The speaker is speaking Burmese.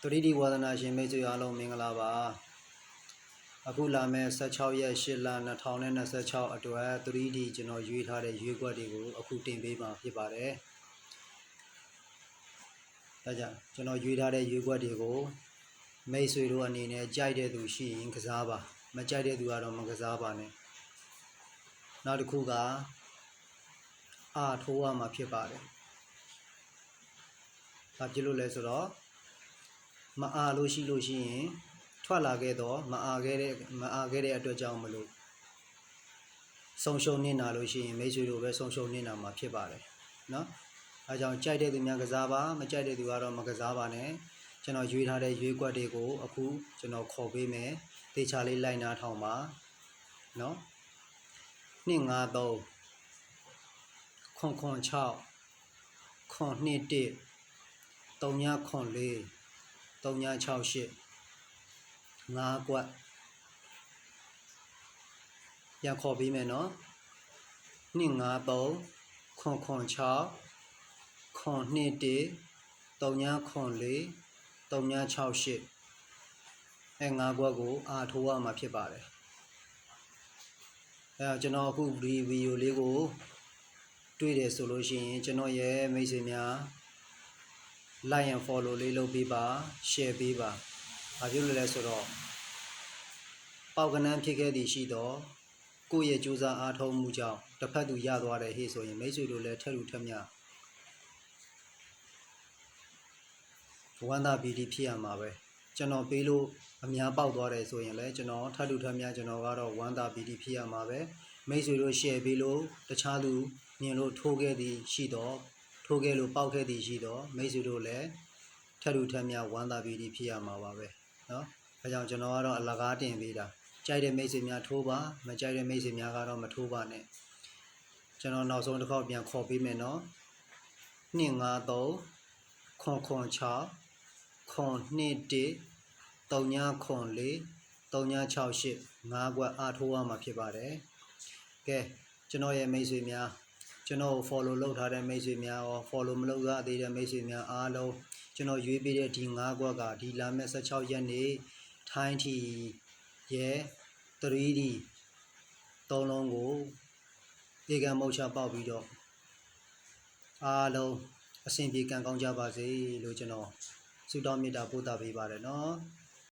3D ဝါသနာရှင်မိတ်ဆွေအားလုံးမင်္ဂလာပါအခုလာမယ့်16ရက်8လ2026အတွက် 3D ကျွန်တော်ရွေးထားတဲ့ရွေးကွက်တွေကိုအခုတင်ပေးမှာဖြစ်ပါတယ်ဒါကြောင့်ကျွန်တော်ရွေးထားတဲ့ရွေးကွက်တွေကိုမိတ်ဆွေတို့အနေနဲ့ကြိုက်တဲ့သူရှိရင်ကစားပါမကြိုက်တဲ့သူကတော့မကစားပါနဲ့နောက်တစ်ခုကအားထိုးရမှာဖြစ်ပါတယ်ဘာဖြစ်လို့လဲဆိုတော့မအားလို့ရှိရင်ထွက်လာခဲ့တော့မအားခဲ့တဲ့အတွက်ကြောင့်မလို့ဆုံးရှုံးနေတာလို့ရှိရင်မိတ်ဆွေတို့ပဲဆုံးရှုံးနေတာမှာဖြစ်ပါတယ်နော်အဲကြောင့်ကြိုက်တဲ့သူများကစားပါမကြိုက်တဲ့သူကတော့မကစားပါနဲ့ကျွန်တော်ရွေးထားတဲ့ရွေးကွက်တွေကိုအခုကျွန်တော်ခေါ်ပေးမယ်တေချာလေးလိုက်နာထောင်ပါနော်253 996 921 394 368 5ကွက်ပြန်ခေါ်ပေးမယ်နော်253 996 921 394 368အဲ5ကွက်ကိုအားထိုးရမှာဖြစ်ပါတယ်အဲကျွန်တော်အခုဒီဗီဒီယိုလေးကိုတွေ့တယ်ဆိုလို့ရှိရင်ကျွန်တော်ရဲ့မိတ်ဆွေများ like and follow လေးလုပ်ပေးပါ share ပေးပါဘာဖြစ်လို့လဲဆိုတော့ပေါက်ကနန်းဖြစ်ခဲ့သည်ရှိတော့ကိုယ့်ရဲ့ကြိုးစားအားထုတ်မှုကြောင့်တစ်ဖက်သူရသွားတယ်ဟေ့ဆိုရင်မိတ်ဆွေတို့လည်းထက်လူထက်မြဝမ်းသာပီတိဖြစ်ရမှာပဲကျွန်တော်ပေးလို့အများပေါက်သွားတယ်ဆိုရင်လည်းကျွန်တော်ထက်လူထက်မြကျွန်တော်ကတော့ဝမ်းသာပီတိဖြစ်ရမှာပဲမိတ်ဆွေတို့ share ပေးလို့တခြားသူမြင်လို့ထိုးခဲ့သည်ရှိတော့ထိုးခဲ့လို့ပေါက်ခဲ့သည်ရှိတော့မိတ်ဆွေတို့လည်းထက်လူထက်မြဝမ်းသာပီတိဖြစ်ရမှာပါပဲเนาะအဲကြောင့်ကျွန်တော်ကတော့အလကားတင်ပေးတာကြိုက်တဲ့မိတ်ဆွေများထိုးပါမကြိုက်တဲ့မိတ်ဆွေများကတော့မထိုးပါနဲ့ကျွန်တော်နောက်ဆုံးတစ်ခေါက်ပြန်ခေါ်ပေးမယ်နော်253 996 921 394 368 5ကွက်အားထိုးရမှာဖြစ်ပါတယ်ကဲကျွန်တော်ရဲ့မိတ်ဆွေများကျွန်တော်ကို follow လုပ်ထားတဲ့မိတ်ဆွေများရော follow မလုပ်ရသေးတဲ့မိတ်ဆွေများအားလုံးကျွန်တော်ရွေးပေးတဲ့ဒီ5ကွက်ကဒီလာမယ့်16ရက်နေ့ထိုင်းထီရဲ့ 3D သုံးလုံးကိုဧကံမုတ်ချပေါက်ပြီးတော့အားလုံးအဆင်ပြေကံကောင်းကြပါစေလို့ကျွန်တော်ဆုတောင်းမေတ္တာပို့သပေးပါတယ်နော်